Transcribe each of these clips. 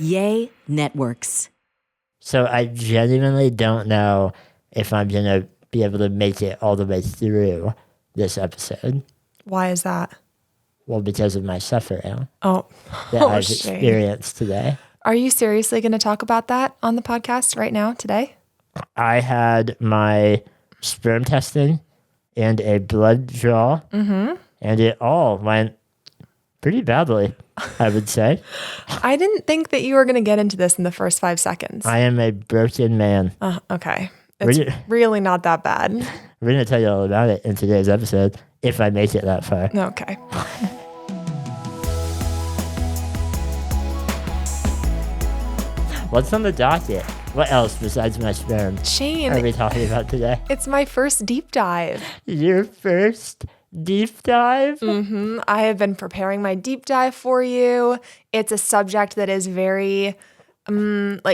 Yay Networks. So I genuinely don't know if I'm going to be able to make it all the way through this episode. Why is that? Well, because of my suffering Oh, that I've Shane. experienced today. Are you seriously going to talk about that on the podcast right now, today? I had my sperm testing and a blood draw, and it all went pretty badly, I would say. I didn't think that you were going to get into this in the first 5 seconds. I am a broken man. Okay. It's really not that bad. We're going to tell you all about it in today's episode, if I make it that far. Okay. What's on the docket? What else besides my sperm Shane, are we talking about today? it's my first deep dive. Your first deep dive? I have been preparing my deep dive for you. It's a subject that is very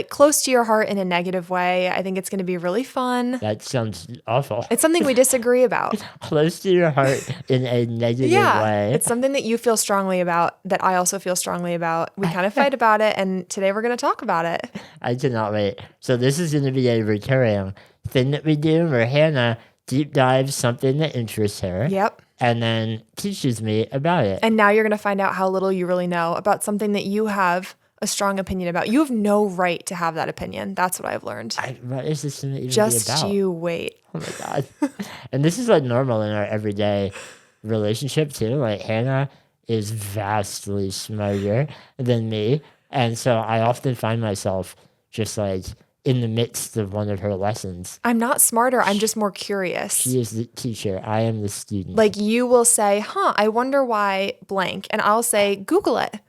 close to your heart in a negative way. I think it's going to be really fun. That sounds awful. It's something we disagree about. Close to your heart in a negative way. It's something that you feel strongly about, that I also feel strongly about. We kind of fight about it, and today we're going to talk about it. I cannot wait. So this is going to be a recurring thing that we do where Hannah deep dives something that interests her. Yep. And then teaches me about it. And now you're going to find out how little you really know about something that you have a strong opinion about. You have no right to have that opinion. That's what I've learned. What is this going to even Just be about? you wait. Oh my God. And this is like normal in our everyday relationship too. Like Hannah is vastly smarter than me. And so I often find myself just like in the midst of one of her lessons. I'm not smarter. I'm just more curious. She is the teacher. I am the student. Like you will say, I wonder why blank. And I'll say, Google it.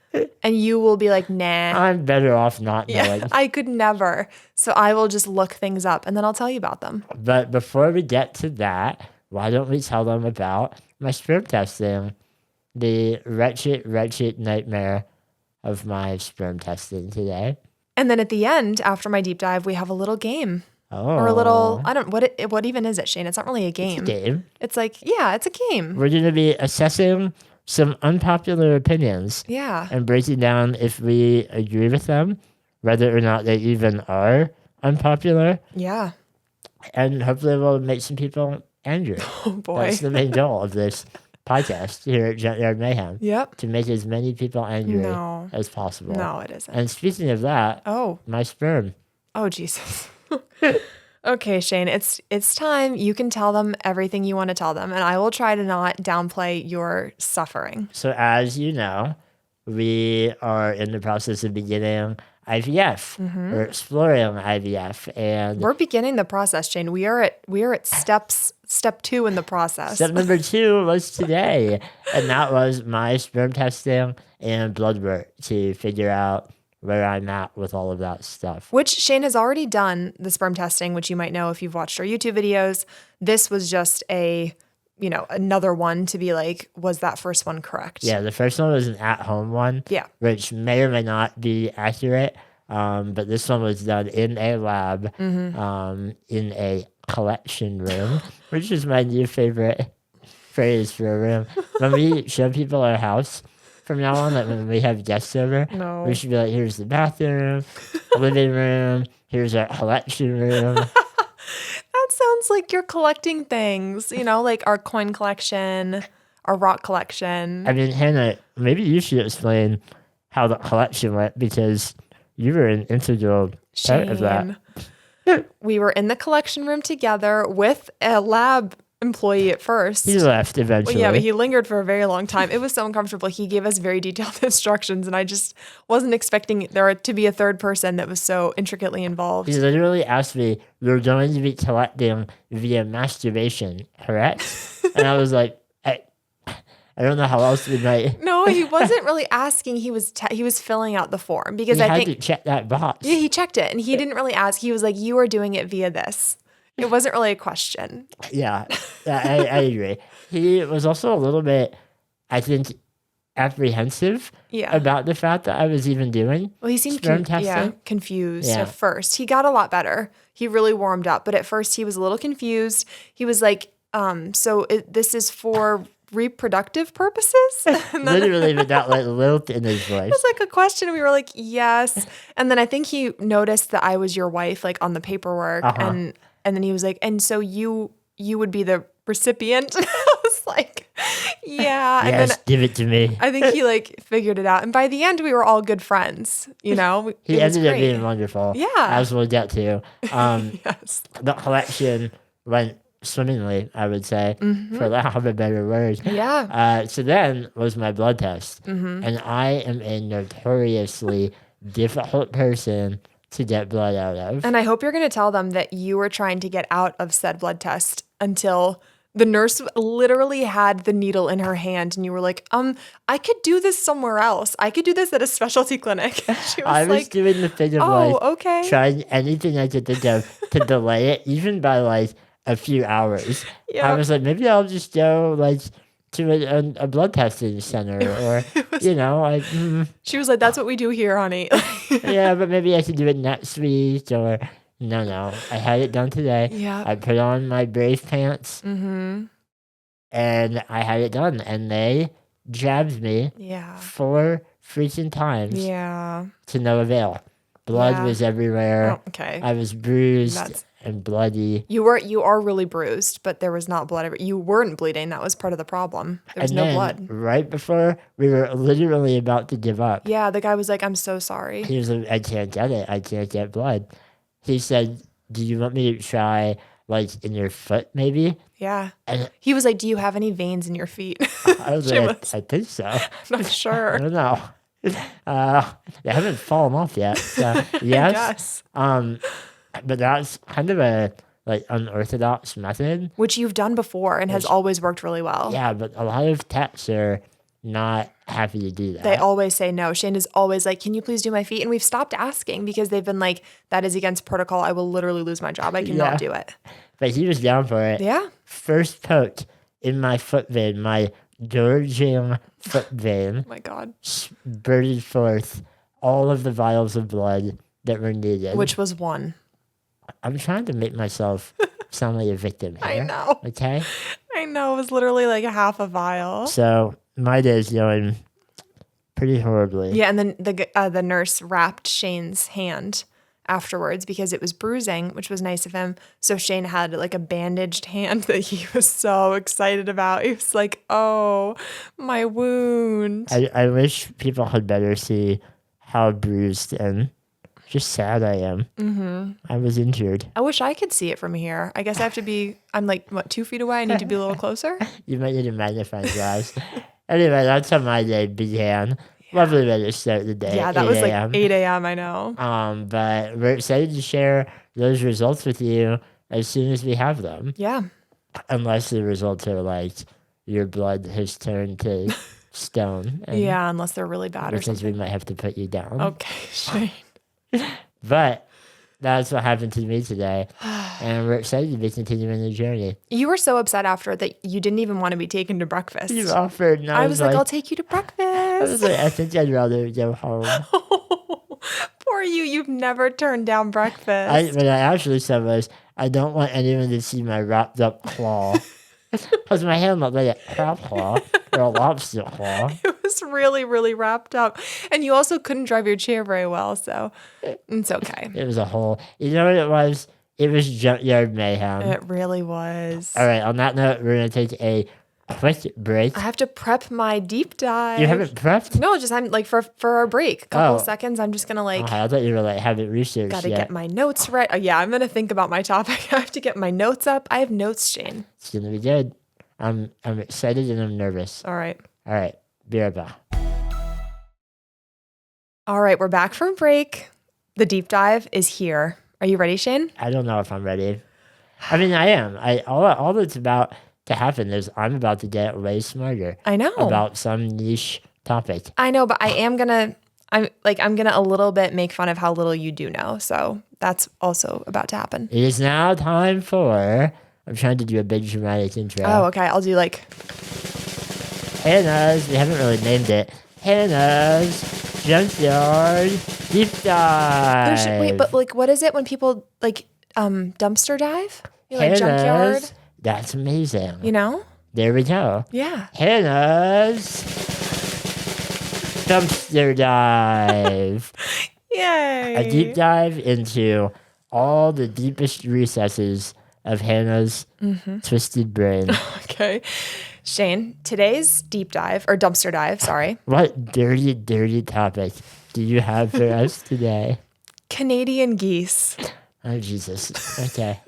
And you will be like, nah. I'm better off not knowing. I could never. So I will just look things up and then I'll tell you about them. But before we get to that, why don't we tell them about my sperm testing? The wretched nightmare of my sperm testing today. And then at the end, after my deep dive, we have a little game. Oh. Or a little, what even is it, Shane? It's not really a game. It's a game. It's like, yeah, it's a game. We're going to be assessing some unpopular opinions. Yeah. And breaking down if we agree with them, whether or not they even are unpopular. Yeah. And hopefully we'll make some people angry. Oh, boy. That's the main goal of this podcast here at Junkyard Mayhem. Yep. To make as many people angry No. as possible. No, it isn't. And speaking of that, my sperm. Oh, Jesus. Okay, Shane, it's time. You can tell them everything you want to tell them, and I will try to not downplay your suffering. So as you know, we are in the process of beginning IVF. We're exploring IVF, and We're beginning the process, Shane. We are at step 2 in the process. step number 2 was today, and that was my sperm testing and blood work to figure out where I'm at with all of that stuff. Which Shane has already done the sperm testing, which you might know if you've watched our YouTube videos. This was just another one to be like, was that first one correct? Yeah, the first one was an at-home one. Yeah. Which may or may not be accurate. But this one was done in a lab, in a collection room, which is my new favorite phrase for a room. When we show people our house from now on, like when we have guests over, we should be like, here's the bathroom, living room, here's our collection room. That sounds like you're collecting things, like our coin collection, our rock collection. I mean, Hannah, maybe you should explain how the collection went because you were an integral part of that. We were in the collection room together with a lab employee at first. He left eventually. Well, yeah, but he lingered for a very long time. It was so uncomfortable. He gave us very detailed instructions, and I just wasn't expecting there to be a third person that was so intricately involved. He literally asked me, we're going to be collecting via masturbation, correct? And I was like, I don't know how else we might. No, he wasn't really asking. He was filling out the form because he I had think to check that box. Yeah, he checked it, and he didn't really ask. He was like, "You are doing it via this." It wasn't really a question. Yeah, I agree. He was also a little bit, I think, apprehensive about the fact that I was even doing. Well, he seemed sperm testing. confused at first. He got a lot better. He really warmed up, but at first he was a little confused. He was like, this is for reproductive purposes? And then Literally with that like lilt in his voice. it was like a question. We were like, yes. And then I think he noticed that I was your wife, like on the paperwork. And then he was like, and so you would be the recipient. And I was like, yeah. And Yes, then give it to me. I think he like figured it out. And by the end, we were all good friends, you know? He It was ended up great. being wonderful. Yeah. As we'll get to. Yes. The collection went swimmingly, I would say, for lack of a better word. Yeah. So then was my blood test. And I am a notoriously difficult person to get blood out of. And I hope you're going to tell them that you were trying to get out of said blood test until the nurse literally had the needle in her hand and you were like, I could do this somewhere else. I could do this at a specialty clinic. She was I was like, doing the thing of oh, like okay. trying anything I could think of to delay it, even by like a few hours. Yeah. I was like, maybe I'll just go like to a blood testing center or, you know, like, She was like, that's what we do here, honey. yeah, but maybe I could do it next week or no. I had it done today. Yeah. I put on my brave pants and I had it done and they jabbed me Yeah. 4 freaking times Yeah. to no avail. Blood Yeah. was everywhere. Oh, okay. I was bruised That's- and bloody. You are really bruised, but there was not blood. You weren't bleeding. That was part of the problem. There was And no then, blood. right before we were literally about to give up, Yeah, the guy was like, I'm so sorry. he was like, I can't get it. I can't get blood. He said, do you want me to try like in your foot maybe? Yeah. And He was like, do you have any veins in your feet? I was She like, was- I think so. I'm not I sure. don't know. They haven't fallen off yet. So, yes. Yes. But that's kind of a like unorthodox method. Which you've done before and has always worked really well. Yeah, but a lot of techs are not happy to do that. They always say no. Shane is always like, can you please do my feet? And we've stopped asking because they've been like, that is against protocol. I will literally lose my job. I cannot Yeah. do it. But he was down for it. Yeah. First poke in my foot vein, my gorging foot vein, Oh my God. spurted forth all of the vials of blood that were needed. Which was one. I'm trying to make myself sound like a victim here. I know. Okay? I know. It was literally like a half a vial. So my day's going pretty horribly. Yeah. And then the nurse wrapped Shane's hand afterwards because it was bruising, which was nice of him. So Shane had like a bandaged hand that he was so excited about. He was like, oh, my wound. I wish people had better see how bruised and just sad I am. Mm-hmm. I was injured. I wish I could see it from here. I guess I have to be, I'm like, what, 2 feet away? I need to be a little closer? You might need a magnifying glass. Anyway, that's how my day began. Lovely way to start the day. Yeah, that 8 was like a.m. 8 a.m. I know. But we're excited to share those results with you as soon as we have them. Yeah. Unless the results are like your blood has turned to stone. And Yeah, unless they're really bad or which means something. we might have to put you down. Okay, Shane. But that's what happened to me today. And we're excited to be continuing the journey. You were so upset after it that you didn't even want to be taken to breakfast. You offered, and I was like, I'll take you to I was breakfast. like, I think I'd rather go home. Poor you. You've never turned down breakfast. What I actually said was, I don't want anyone to see my wrapped up claw. Because my hand looked like a crab claw or a lobster claw. It was really, really wrapped up. And you also couldn't drive your chair very well, so it's okay. It was a whole, you know what it was? It was Junkyard Mayhem. It really was. All right, on that note, we're going to take a quick break. I have to prep my deep dive. You haven't prepped? No, just I'm like for our break, a couple Oh. seconds. I'm just gonna like Okay, I thought you were like having research gotta yet. get my notes right. Oh, yeah, I'm gonna think about my topic. I have to get my notes up. I have notes, Shane. It's going to be good. I'm excited and I'm nervous. All right. All right, be right back. All right, we're back from break. The deep dive is here. Are you ready, Shane? I don't know if I'm ready. I mean, I am. All that's about to happen is I'm about to get way smarter I know. about some niche topic. I know, but I'm gonna a little bit make fun of how little you do know. So that's also about to happen. It is now time for. I'm trying to do a big dramatic intro. Oh, okay. I'll do like Hannah's. We haven't really named it. Hannah's Junkyard Deep Dive. wait, but like what is it when people like dumpster dive? You like junkyard? That's amazing. You know? there we go. Yeah. Hannah's dumpster dive. Yay. A deep dive into all the deepest recesses of Hannah's twisted brain. Okay. Shane, today's deep dive, or dumpster dive, sorry. What dirty, dirty topic do you have for us today? Canadian geese. Oh, Jesus. Okay.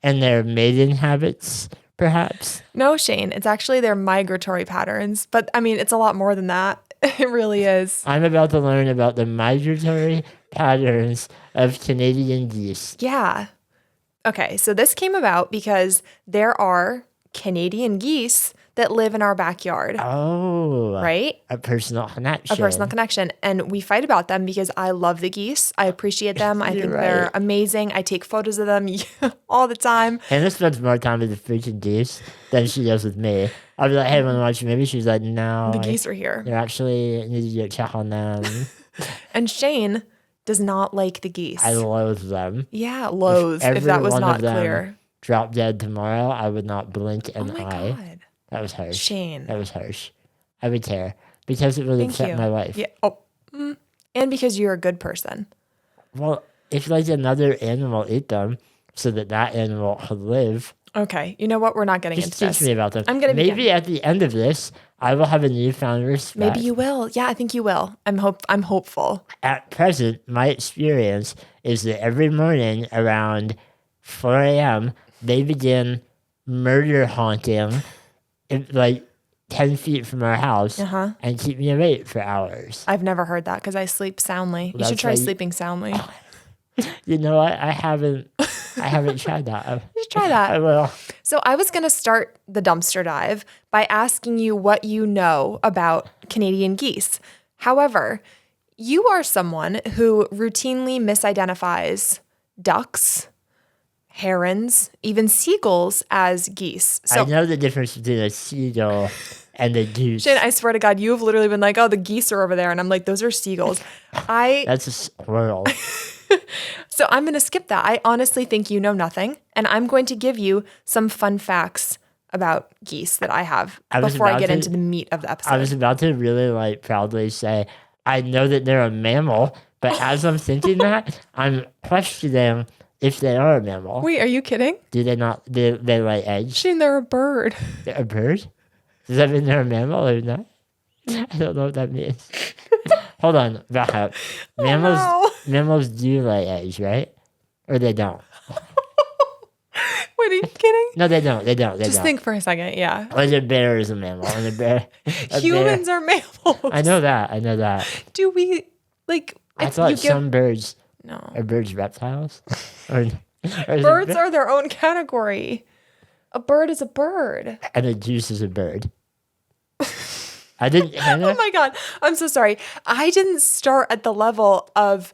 And their mating habits, perhaps? No, Shane, it's actually their migratory patterns. But I mean, it's a lot more than that. It really is. I'm about to learn about the migratory patterns of Canadian geese. Yeah. Okay, so this came about because there are Canadian geese that live in our backyard, Oh. right? A personal connection. A personal connection. And we fight about them because I love the geese. I appreciate them. I You're think right. they're amazing. I take photos of them all the time. Hannah spends more time with the freaking geese than she does with me. I'll be like, hey, want to watch a movie? She's like, no. The geese are here. They're actually, need to go check on them. And Shane does not like the geese. I loathe them. Yeah, loathes, if Every that was one not of them clear. Drop dead tomorrow, I would not blink Oh an my eye. God. That was harsh. Shane. That was harsh. I would care because it would Thank upset you. my wife. Yeah. Oh. And because you're a good person. Well, if like another animal ate them so that animal could live, Okay. You know what? We're not getting just into teach this. me about them. I'm gonna Maybe begin. at the end of this, I will have a newfound respect. Maybe you will. Yeah, I think you will. I'm hopeful. At present, my experience is that every morning around 4 a.m., they begin murder haunting like 10 feet from our house and keep me awake for hours. I've never heard that because I sleep soundly. You should That's try why sleeping soundly. You know what? I haven't tried that. You should try that. I will. So I was going to start the dumpster dive by asking you what you know about Canadian geese. However, you are someone who routinely misidentifies ducks, herons, even seagulls as geese. I So know the difference between a seagull and a goose. Shane, I swear to God, you have literally been like, oh, the geese are over there. And I'm like, those are seagulls. That's a squirrel. So I'm going to skip that. I honestly think you know nothing. And I'm going to give you some fun facts about geese that I have before I get into the meat of the episode. I was about to really like proudly say, I know that they're a mammal, but as I'm thinking that, I'm questioning if they are a mammal. Wait, are you kidding? Do they not? They lay eggs? Shane, they're a bird. They're a bird? Does that mean they're a mammal or not? I don't know what that means. Hold on, back up. Mammals do lay eggs, right? Or they don't? Wait, are you kidding? No, they don't. They don't. Just think for a second. Yeah. Like a bear is a mammal, and Humans are mammals. I know that. Do we, like, I if thought you give... some birds No. are birds reptiles. or Birds are their own category. A bird is a bird. and a goose is a bird. I didn't. Hannah, Oh my God. I'm so sorry. I didn't start at the level of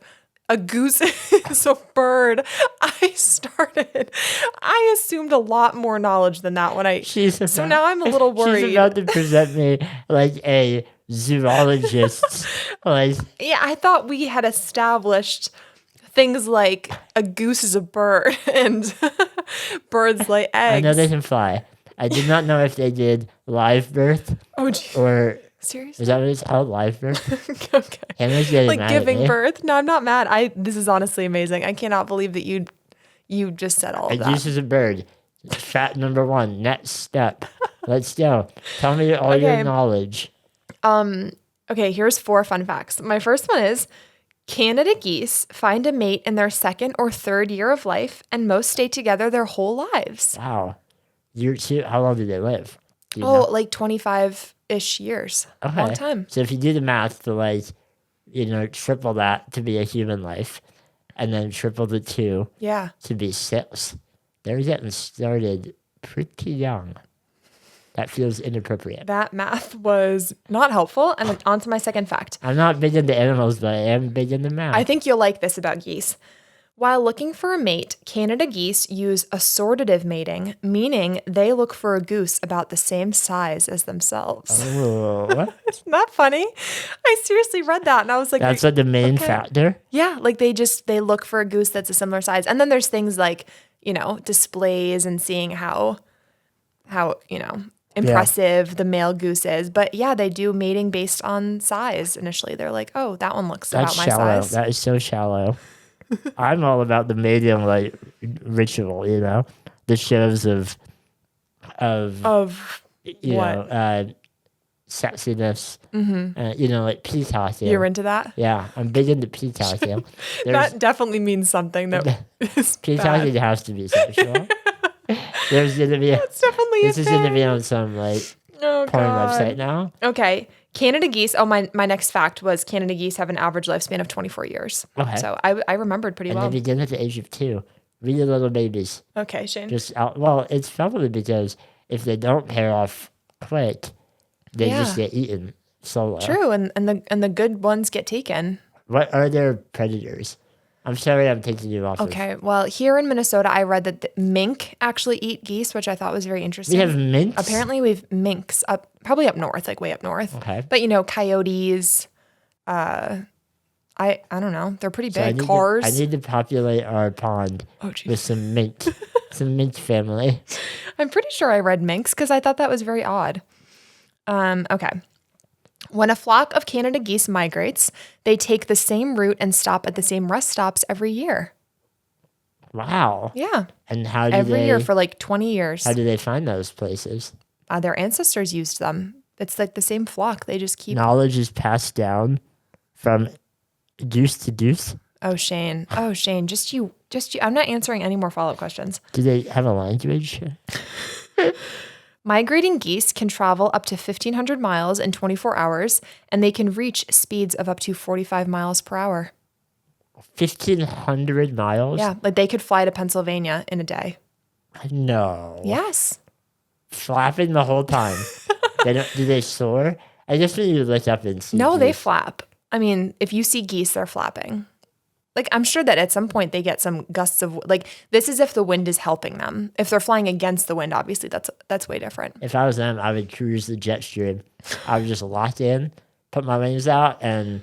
a goose is a bird. I assumed a lot more knowledge than that when I. So now I'm a little worried. She's about to present me like a zoologist. Like, Yeah, I thought we had established things like a goose is a bird and birds lay eggs. I know they can fly. I did not know if they did live birth Oh, gee. or Seriously? is that what it's called? Live birth? Okay. Hannah's getting Like mad at giving me. birth? No, I'm not mad. This is honestly amazing. I cannot believe that you just said all A of that. goose is a bird. Fact number 1. Next step. Let's go. Tell me all your Okay. knowledge. Okay, here's 4 fun facts. My first one is Canada geese find a mate in their 2nd or 3rd year of life, and most stay together their whole lives. Wow. How long did they live? Do you Oh, know? like 25-ish years. Okay. Long time. So if you do the math to like, triple that to be a human life, and then triple the 2 Yeah. to be 6, they're getting started pretty young. That feels inappropriate. That math was not helpful. And on to my second fact. I'm not big into animals, but I am big into math. I think you'll like this about geese. While looking for a mate, Canada geese use assortative mating, meaning they look for a goose about the same size as themselves. Oh, what? Isn't that funny? I seriously read that and I was like, That's like the main factor. yeah, like they look for a goose that's a similar size. And then there's things like, displays and seeing how how, impressive the male goose is. But yeah, they do mating based on size initially. They're like, oh, that one looks That's about my shallow. size. That is so shallow. I'm all about the mating like ritual, the shows of you what? know, sexiness, like peacocking. You're into that? Yeah, I'm big into peacocking. That definitely means something that is Peacocking bad. has to be sexual. There's gonna be That's definitely this a is gonna thing. be on some like Oh, porn God. website now. Okay. Canada geese. Oh, my next fact was Canada geese have an average lifespan of 24 years. Okay. So I remembered pretty And well. they begin at the age of 2. Really little babies. Okay, Shane. Just out. Well, it's probably because if they don't pair off quick, they just Yeah. get eaten solo. True, and the good ones get taken. What are their predators? I'm sorry, I'm taking you off. Okay, well, here in Minnesota, I read that the mink actually eat geese, which I thought was very interesting. We have minks. Apparently, we've minks probably up north, like way up north. Okay. But coyotes. I don't know. They're pretty So big. Cars. I need to populate our pond Oh, geez. with some mink, some mink family. I'm pretty sure I read minks because I thought that was very odd. Okay. When a flock of Canada geese migrates, they take the same route and stop at the same rest stops every year. Wow. Yeah. And how do Every they? year for like 20 years. How do they find those places? Their ancestors used them. It's like the same flock. They just keep. Knowledge is passed down from deuce to deuce. Oh, Shane. Just you. I'm not answering any more follow-up questions. Do they have a language? Migrating geese can travel up to 1,500 miles in 24 hours, and they can reach speeds of up to 45 miles per hour. 1,500 miles? Yeah, like they could fly to Pennsylvania in a day. No. Yes. Flapping the whole time. Do they soar? I guess when you look up and see. No, they geese. flap. I mean, if you see geese, they're flapping. Like, I'm sure that at some point they get some gusts of, like, this is if the wind is helping them. If they're flying against the wind, obviously that's way different. If I was them, I would cruise the jet stream. I would just lock in, put my wings out, and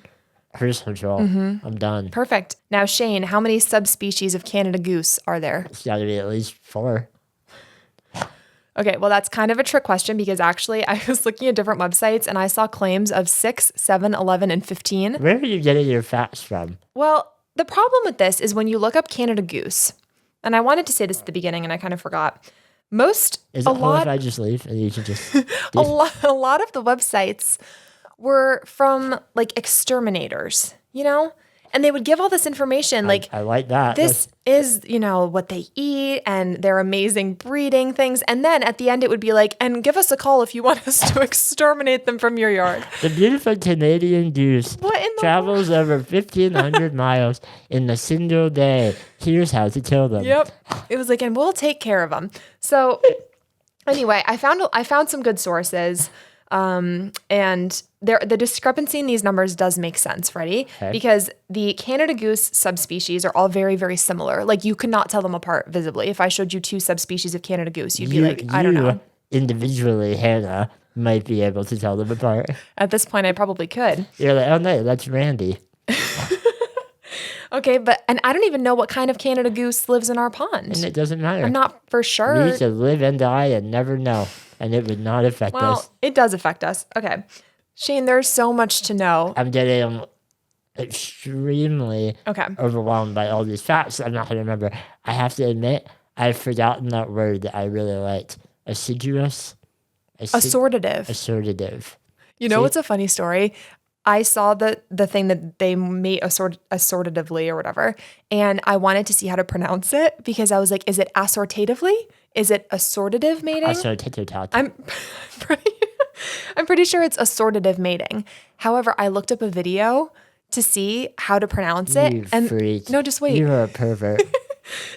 cruise control. I'm done. Perfect. Now, Shane, how many subspecies of Canada goose are there? It's got to be at least 4. Okay, well, that's kind of a trick question because actually I was looking at different websites and I saw claims of 6, 7, 11, and 15. Where are you getting your facts from? Well, the problem with this is when you look up Canada goose, and I wanted to say this at the beginning and I kind of forgot. Is it cool if I just leave and you can just a lot of the websites were from like exterminators, and they would give all this information like I like that. this is, what they eat and their amazing breeding things. And then at the end, it would be like, and give us a call if you want us to exterminate them from your yard. The beautiful Canadian goose What in the travels over 1,500 miles in a single day. Here's how to kill them. Yep. It was like, and we'll take care of them. So anyway, I found some good sources. And the discrepancy in these numbers does make sense, Freddie, because the Canada goose subspecies are all very, very similar. Like you could not tell them apart visibly. If I showed you 2 subspecies of Canada goose, you'd be like, I don't know. Individually, Hannah might be able to tell them apart. At this point, I probably could. You're like, oh no, that's Randy. Okay, and I don't even know what kind of Canada goose lives in our pond. And it doesn't matter. I'm not for sure. We could live and die and never know. And it would not affect Well, us. it does affect us. Okay. Shane, there's so much to know. I'm getting extremely Okay. overwhelmed by all these facts. I'm not going to remember. I have to admit, I've forgotten that word that I really liked. Assiduous? Assortative. Assortative. You know See? what's a funny story? I saw the thing that they made assortatively or whatever, and I wanted to see how to pronounce it because I was like, is it assortatively? Is it assortative mating? Assortative. I'm pretty sure it's assortative mating. However, I looked up a video to see how to pronounce it. You and freak. No, just wait. You are a pervert.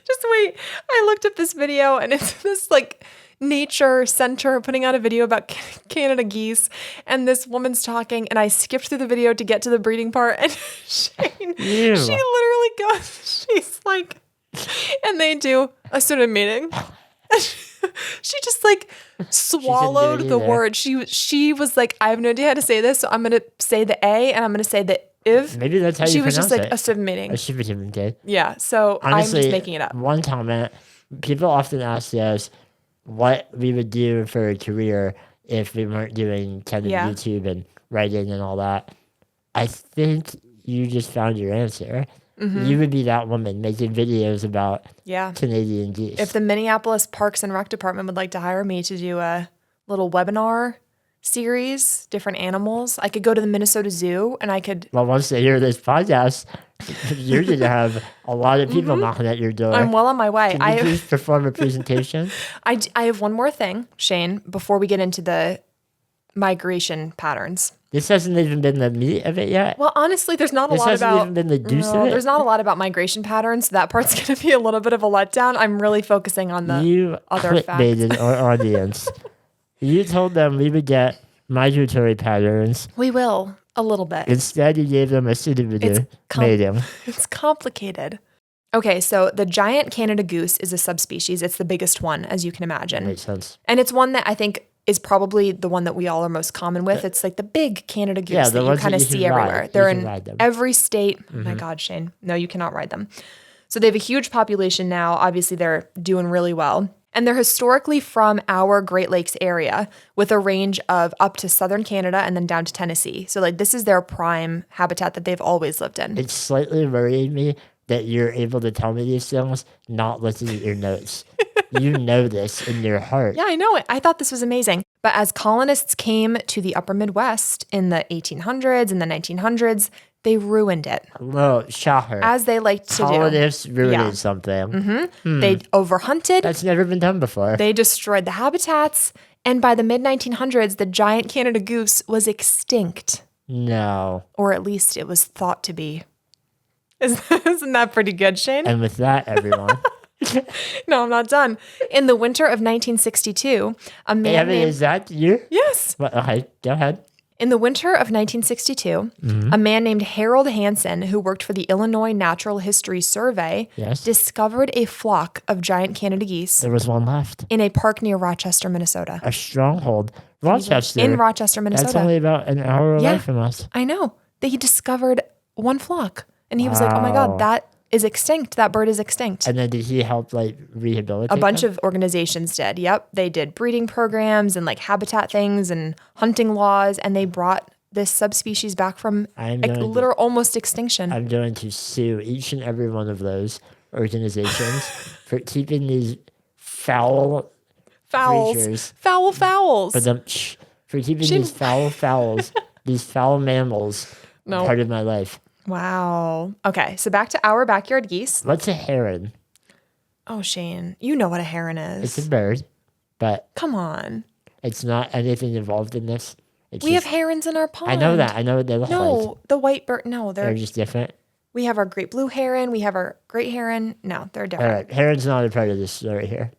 Just wait. I looked up this video and it's this like nature center putting out a video about Canada geese, and this woman's talking, and I skipped through the video to get to the breeding part, and Shane, Ew. she literally goes, she's like, and they do a sort of meeting. She just like swallowed the either. word. She was like, I have no idea how to say this, so I'm gonna say the A and I'm gonna say the if. Maybe that's how you She pronounce was just like it. a submitting. Assortative. Yeah, so Honestly, I'm just making it up. One comment. People often ask us, what we would do for a career if we weren't doing kind of YouTube and writing and all that, I think you just found your answer. You would be that woman making videos about Canadian geese. If the Minneapolis Parks and Rec Department would like to hire me to do a little webinar series, different animals, I could go to the Minnesota Zoo and I could... Well, once they hear this podcast, you're going to have a lot of people knocking at your door. I'm well on my way. Can you please perform a presentation? I have one more thing, Shane, before we get into the migration patterns. This hasn't even been the meat of it yet. Well, honestly, there's not a lot about... This hasn't even been the juice of it. There's not a lot about migration patterns. So that part's going to be a little bit of a letdown. I'm really focusing on the other facts. You clickbaited our audience. You told them we would get migratory patterns. We will, a little bit. Instead, you gave them a pseudo-video. It's complicated. Okay, so the giant Canada goose is a subspecies. It's the biggest one, as you can imagine. Makes sense. And it's one that I think is probably the one that we all are most common with. It's like the big Canada goose that you kind of see everywhere. They're in every state. Oh my God, Shane. No, you cannot ride them. So they have a huge population now. Obviously, they're doing really well. And they're historically from our Great Lakes area with a range of up to southern Canada and then down to Tennessee. So like this is their prime habitat that they've always lived in. It's slightly worrying me that you're able to tell me these things, not looking at your notes. You know this in your heart. Yeah, I know it. I thought this was amazing. But as colonists came to the upper Midwest in the 1800s and the 1900s, they ruined it. Well, shocker. As they liked to do. Colonists ruined something. They overhunted. That's never been done before. They destroyed the habitats. And by the mid-1900s, the giant Canada goose was extinct. No. Or at least it was thought to be. Isn't that pretty good, Shane? And with that, everyone... No, I'm not done. In the winter of 1962, a man named... Is that you? Yes. Well, okay, go ahead. In the winter of 1962, a man named Harold Hansen, who worked for the Illinois Natural History Survey, discovered a flock of giant Canada geese. There was one left. In a park near Rochester, Minnesota. A stronghold. Rochester. In Rochester, Minnesota. That's only about an hour away from us. I know. He discovered one flock. And he was like, oh my God, that is extinct. That bird is extinct. And then did he help like rehabilitate A bunch them? of organizations did. Yep. They did breeding programs and like habitat things and hunting laws. And they brought this subspecies back from literal almost extinction. I'm going to sue each and every one of those organizations for keeping these foul creatures. Foul fowls. For keeping these foul fowls, these foul mammals part of my life. Wow. Okay, so back to our backyard geese. What's a heron? Oh, Shane, you know what a heron is. It's a bird, but... Come on. It's not anything involved in this. We have herons in our pond. I know that. I know what they look like. No, the white bird, no. They're just different? We have our great blue heron. We have our great heron. No, they're different. All right, heron's not a part of this story here.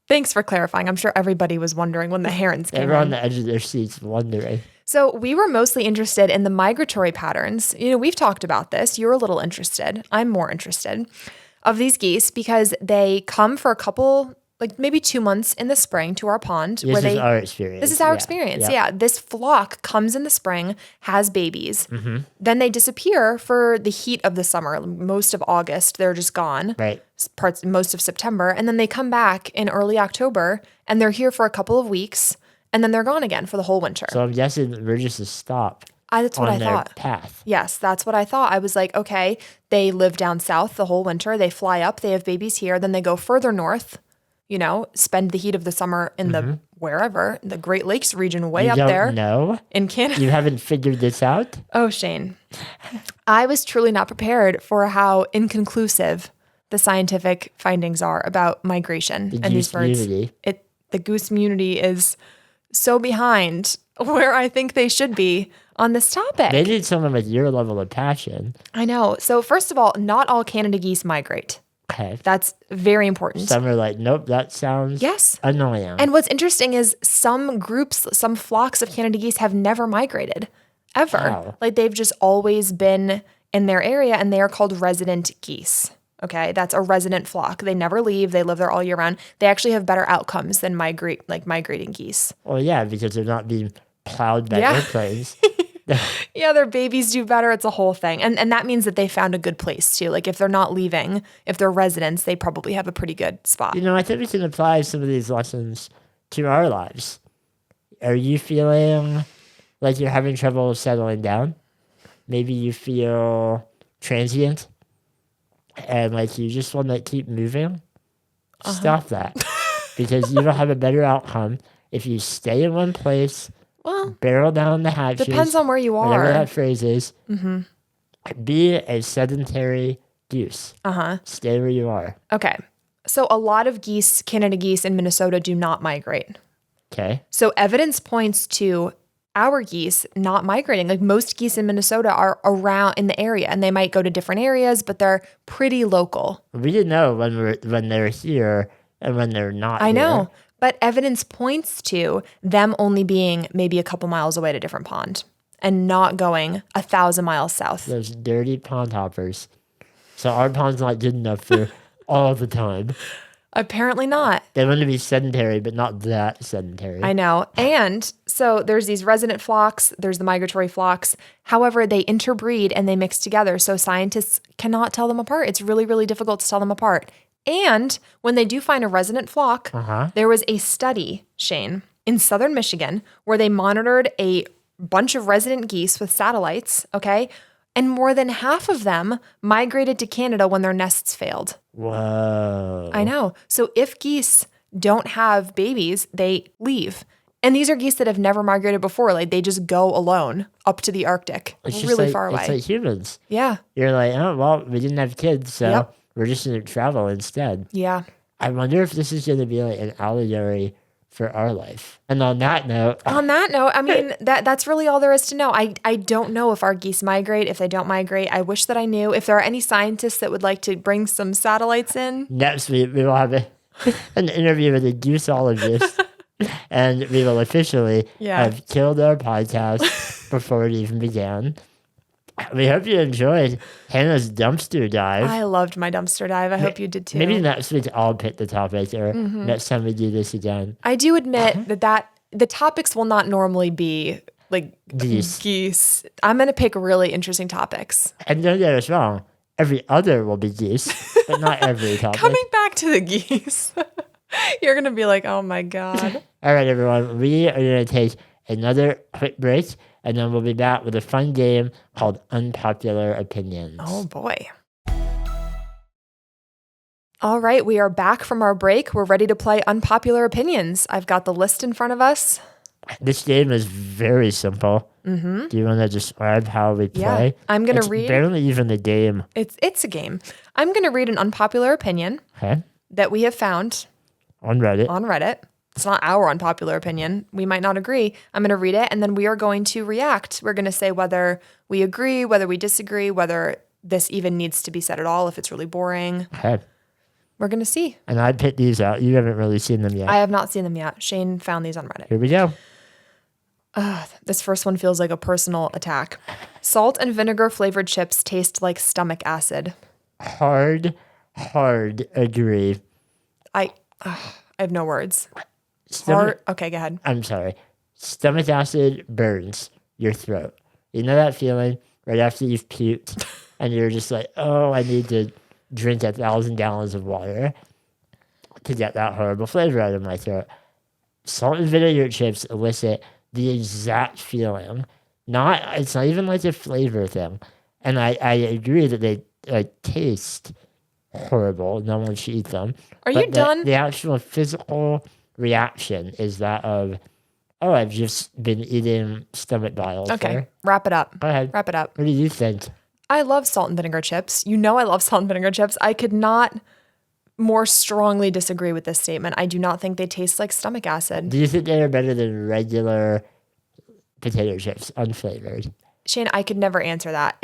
Thanks for clarifying. I'm sure everybody was wondering when the herons came in. They were on the edge of their seats wondering. So we were mostly interested in the migratory patterns. You know, we've talked about this. You're a little interested. I'm more interested of these geese because they come for a couple, like maybe 2 months in the spring to our pond. This is our experience. This is our experience. Yeah. This flock comes in the spring, has babies. Then they disappear for the heat of the summer. Most of August, they're just gone. Right. Most of September. And then they come back in early October and they're here for a couple of weeks. And then they're gone again for the whole winter. So I'm guessing we're just a stop that's what on I their thought. path. Yes, that's what I thought. I was like, okay, they live down south the whole winter. They fly up. They have babies here. Then they go further north, you know, spend the heat of the summer in the wherever, the Great Lakes region way up there. No. In Canada. You haven't figured this out? Oh, Shane. I was truly not prepared for how inconclusive the scientific findings are about migration and these birds. The goose community is so behind where I think they should be on this topic. They need someone with your level of passion. I know. So first of all, not all Canada geese migrate. Okay. That's very important. Some are like, nope, that sounds annoying. And what's interesting is some groups, some flocks of Canada geese have never migrated, ever. Wow. Like they've just always been in their area and they are called resident geese. Okay, that's a resident flock. They never leave. They live there all year round. They actually have better outcomes than migrating geese. Well, yeah, because they're not being plowed by airplanes. Yeah, their babies do better. It's a whole thing. And that means that they found a good place too. Like if they're not leaving, if they're residents, they probably have a pretty good spot. I think we can apply some of these lessons to our lives. Are you feeling like you're having trouble settling down? Maybe you feel transient and like you just want to keep moving. Stop that. Because you will have a better outcome if you stay in one place, barrel down the hatches. Depends on where you are. Whatever that phrase is. Be a sedentary goose. Stay where you are. Okay. So a lot of geese, Canada geese in Minnesota, do not migrate. Okay. So evidence points to our geese not migrating. Like most geese in Minnesota are around in the area, and they might go to different areas, but they're pretty local. We didn't know when they're here and when they're not I know, here. but evidence points to them only being maybe a couple miles away at a different pond and not going 1,000 miles south. Those dirty pond hoppers. So our pond's not good enough for all the time. Apparently not. They want to be sedentary, but not that sedentary. I know. And so there's these resident flocks, there's the migratory flocks. However, they interbreed and they mix together. So scientists cannot tell them apart. It's really, really difficult to tell them apart. And when they do find a resident flock, there was a study, Shane, in southern Michigan where they monitored a bunch of resident geese with satellites, okay? And more than half of them migrated to Canada when their nests failed. Whoa. I know. So if geese don't have babies, they leave. And these are geese that have never migrated before. Like they just go alone up to the Arctic, It's just really like, far away. It's like humans. Yeah. You're like, oh, well, we didn't have kids, so we're just going to travel instead. Yeah. I wonder if this is going to be like an allegory for our life. And on that note, I mean, that's really all there is to know. I don't know if our geese migrate, if they don't migrate. I wish that I knew. If there are any scientists that would like to bring some satellites in. Next week, we will have an interview with a gooseologist. And we will officially have killed our podcast before it even began. We hope you enjoyed Hannah's dumpster dive. I loved my dumpster dive. I hope you did too. Maybe next week I'll pick the topic, or next time we do this again. I do admit that the topics will not normally be like geese. I'm going to pick really interesting topics. And don't get us wrong, every other will be geese, but not every topic. Coming back to the geese, you're going to be like, oh my God. All right, everyone, we are going to take another quick break, and then we'll be back with a fun game called Unpopular Opinions. Oh, boy. All right, we are back from our break. We're ready to play Unpopular Opinions. I've got the list in front of us. This game is very simple. Do you want to describe how we play? Yeah, I'm going to read. It's barely even a game. It's a game. I'm going to read an unpopular opinion that we have found on Reddit. It's not our unpopular opinion. We might not agree. I'm going to read it, and then we are going to react. We're going to say whether we agree, whether we disagree, whether this even needs to be said at all, if it's really boring. Okay. We're going to see. And I picked these out. You haven't really seen them yet. I have not seen them yet. Shane found these on Reddit. Here we go. This first one feels like a personal attack. Salt and vinegar flavored chips taste like stomach acid. Hard agree. I have no words. Okay, go ahead. I'm sorry. Stomach acid burns your throat. You know that feeling right after you've puked and you're just like, oh, I need to drink 1,000 gallons of water to get that horrible flavor out of my throat. Salt and vinegar chips elicit the exact feeling. It's not even like a flavor thing. And I agree that they taste horrible. No one should eat them. Are you done? The actual physical reaction is that of, oh, I've just been eating stomach bile. Okay, wrap it up. Go ahead. Wrap it up. What do you think? I love salt and vinegar chips. You know I love salt and vinegar chips. I could not more strongly disagree with this statement. I do not think they taste like stomach acid. Do you think they are better than regular potato chips, unflavored? Shane, I could never answer that.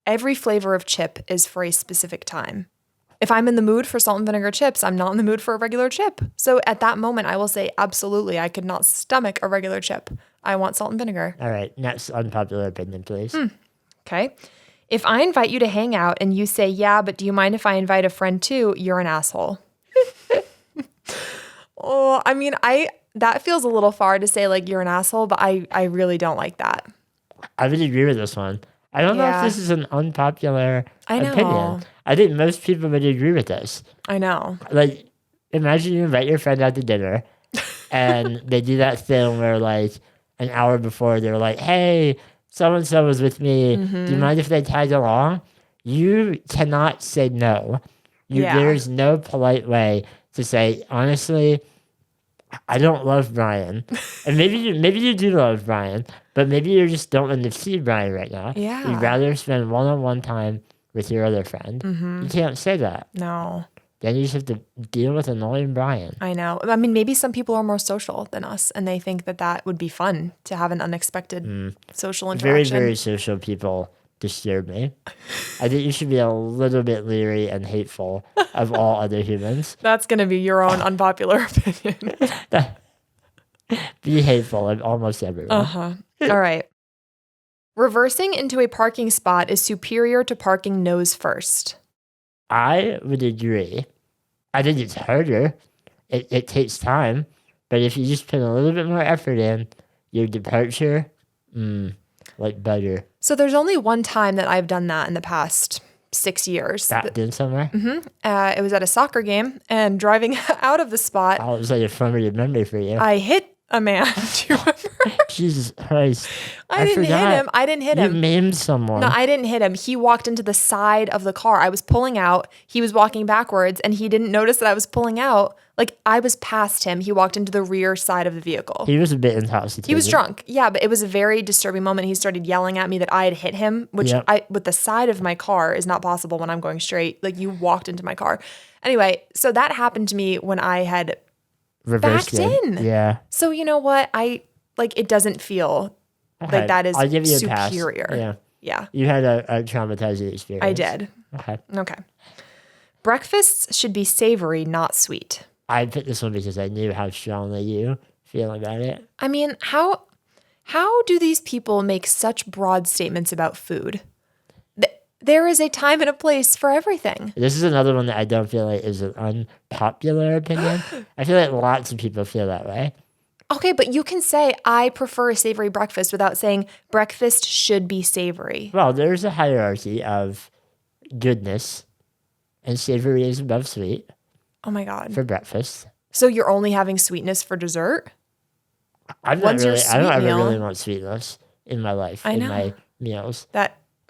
Every flavor of chip is for a specific time. If I'm in the mood for salt and vinegar chips, I'm not in the mood for a regular chip. So at that moment, I will say, absolutely, I could not stomach a regular chip. I want salt and vinegar. All right, next unpopular opinion, please. Okay. If I invite you to hang out and you say, yeah, but do you mind if I invite a friend too? You're an asshole. I mean, that feels a little far to say like you're an asshole, but I really don't like that. I would agree with this one. I don't know if Yeah. this is an unpopular I know. opinion. I think most people would agree with this. I know. Like, imagine you invite your friend out to dinner and they do that thing where, like, an hour before they're like, hey, so-and-so was with me. Do you mind if they tag along? You cannot say no. Yeah. There's no polite way to say, honestly, I don't love Brian. And maybe you do love Brian, but maybe you just don't want to see Brian right now. Yeah. You'd rather spend one-on-one time with your other friend. You can't say that. No, Then you just have to deal with annoying Brian. I know. I mean, maybe some people are more social than us, and they think that that would be fun to have an unexpected social Very, interaction. very social people disturb me. I think you should be a little bit leery and hateful of all other humans. That's going to be your own unpopular opinion. Be hateful of almost everyone. All right. Reversing into a parking spot is superior to parking nose first. I would agree. I think it's harder. It takes time. But if you just put a little bit more effort in, your departure, like butter. So there's only one time that I've done that in the past 6 years. Backed in somewhere? It was at a soccer game, and driving out of the spot, Oh, it was like a formative memory for you. I hit a man. Do you remember? Jesus Christ. I didn't hit forgot. him. I didn't hit You him. maimed someone. No, I didn't hit him. He walked into the side of the car. I was pulling out. He was walking backwards, and he didn't notice that I was pulling out. Like, I was past him. He walked into the rear side of the vehicle. He was a bit intoxicated. He was drunk. Yeah, but it was a very disturbing moment. He started yelling at me that I had hit him, which Yep. with the side of my car is not possible when I'm going straight. Like, you walked into my car. Anyway, so that happened to me when I had Reversed backed it. in. Yeah. So you know what? It doesn't feel Okay. like that is I'll give you a pass. superior. Yeah. Yeah, You had a traumatizing experience. I did. Okay. Okay. Breakfasts should be savory, not sweet. I picked this one because I knew how strongly you feel about it. I mean, how do these people make such broad statements about food? There is a time and a place for everything. This is another one that I don't feel like is an unpopular opinion. I feel like lots of people feel that way. Okay, but you can say, I prefer a savory breakfast without saying breakfast should be savory. Well, there's a hierarchy of goodness, and savory is above sweet Oh my God. for breakfast. So you're only having sweetness for dessert? I'm not What's your really, I don't sweet ever meal? really want sweetness in my life, I in know. my meals.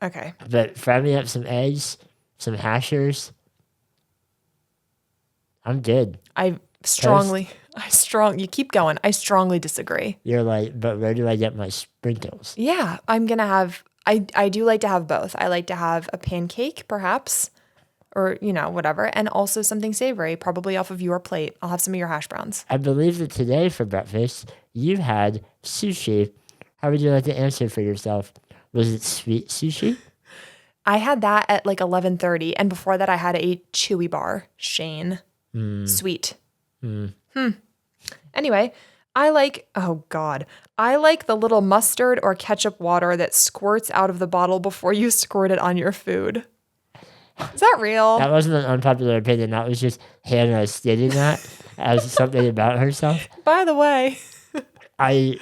Okay. But fry me up some eggs, some hashers. I'm good. You keep going. I strongly disagree. You're like, but where do I get my sprinkles? Yeah, I'm going to have, I do like to have both. I like to have a pancake, perhaps, or, whatever, and also something savory, probably off of your plate. I'll have some of your hash browns. I believe that today for breakfast, you had sushi. How would you like to answer for yourself? Was it sweet sushi? I had that at like 11:30, and before that I had a chewy bar. Shane. Sweet. Anyway, I like the little mustard or ketchup water that squirts out of the bottle before you squirt it on your food. Is that real? That wasn't an unpopular opinion. That was just Hannah stating that as something about herself. By the way, I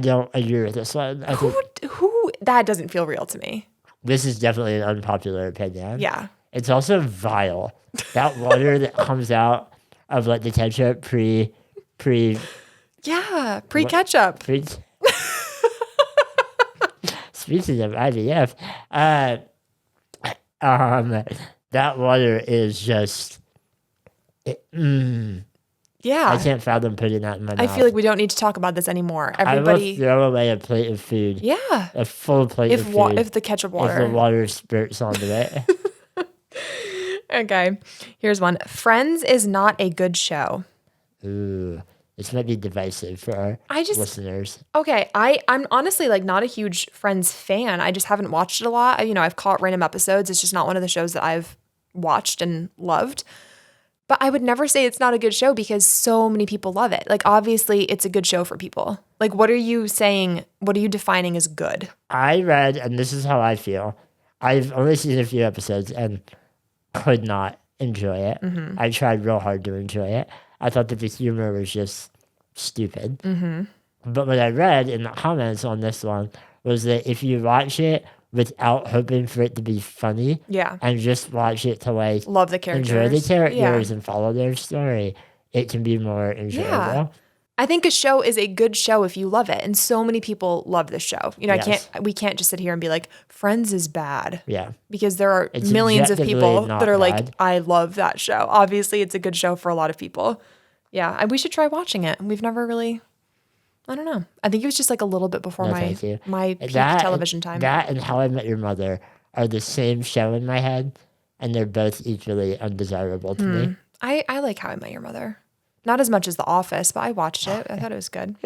don't agree with this one. I think who that doesn't feel real to me. this is definitely an unpopular opinion. Yeah. It's also vile. That water that comes out of like the ketchup Yeah, pre-ketchup. Speaking of IVF, that water is just. Yeah. I can't fathom putting that in my I mouth. feel like we don't need to talk about this anymore. I will Everybody. throw away a plate of food. Yeah. A full plate of food. If the ketchup If water. the water spurts onto it. Okay. Here's one. Friends is not a good show. Ooh. This might be divisive for our listeners. Okay, I'm honestly like not a huge Friends fan. I just haven't watched it a lot. I've caught random episodes. It's just not one of the shows that I've watched and loved. But I would never say it's not a good show because so many people love it. Like, obviously, it's a good show for people. Like, what are you saying? What are you defining as good? I read, and this is how I feel. I've only seen a few episodes and could not enjoy it. Mm-hmm. I tried real hard to enjoy it. I thought that the humor was just stupid. Mm-hmm. But what I read in the comments on this one was that if you watch it without hoping for it to be funny, Yeah. and just watch it to like Love the characters. enjoy the characters Yeah. and follow their story, it can be more enjoyable. Yeah. I think a show is a good show if you love it, and so many people love this show. You know, Yes. we can't just sit here and be like, Friends is bad. Yeah. Because there are It's millions of objectively people not that are like, bad. I love that show. Obviously, it's a good show for a lot of people. Yeah, and we should try watching it. We've never really, I don't know. I think it was just like a little bit before No, my thank you. peak That- television time. That and How I Met Your Mother are the same show in my head, and they're both equally undesirable to me. I like How I Met Your Mother. Not as much as The Office, but I watched it. I thought it was good.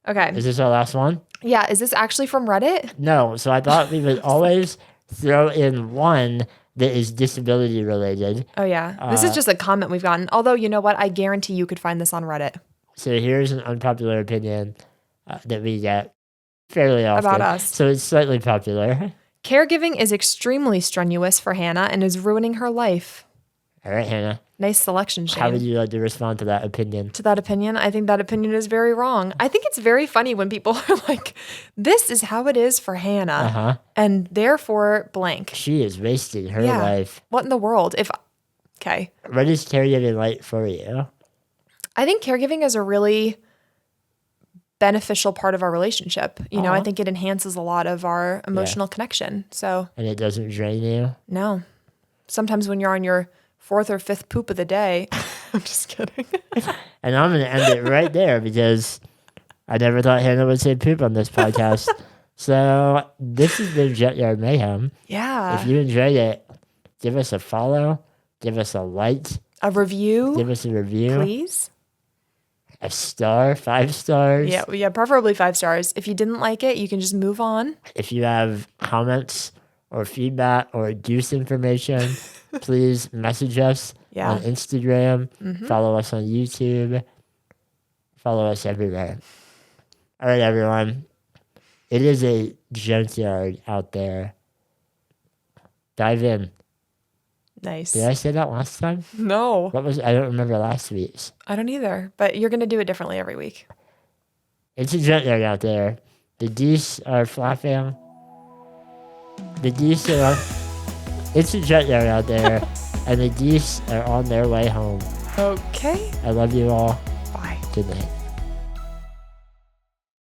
Okay. Is this our last one? Yeah, is this actually from Reddit? No. So I thought we would always throw in one that is disability related. Oh, yeah. This is just a comment we've gotten. Although, you know what? I guarantee you could find this on Reddit. So here's an unpopular opinion that we get fairly often. About us. So it's slightly popular. Caregiving is extremely strenuous for Hannah and is ruining her life. All right, Hannah. Nice selection, Shane. How would you like to respond to that opinion? To that opinion, I think that opinion is very wrong. I think it's very funny when people are like, this is how it is for Hannah. And therefore, blank. She is wasting her Yeah. life. What in the world? Okay. What is caregiving like for you? I think caregiving is a really beneficial part of our relationship. You know, I think it enhances a lot of our emotional connection. So, And it doesn't drain you? no. Sometimes when you're on your 4th or 5th poop of the day, I'm just kidding. And I'm going to end it right there because I never thought Hannah would say poop on this podcast. So this has been Junkyard Mayhem. Yeah. If you enjoyed it, give us a follow, give us a like, A review, give us a review, please. a star, 5 stars. Yeah, preferably 5 stars. If you didn't like it, you can just move on. If you have comments or feedback or Goose information, please message us on Instagram, follow us on YouTube, follow us everywhere. All right, everyone. It is a junkyard out there. Dive in. Nice. Did I say that last time? No, I don't remember last week's. I don't either. But you're going to do it differently every week. It's a junkyard out there. The Geese are flapping. The Geese are It's a junkyard out there. And the Geese are on their way home. Okay. I love you all. Bye. Good night.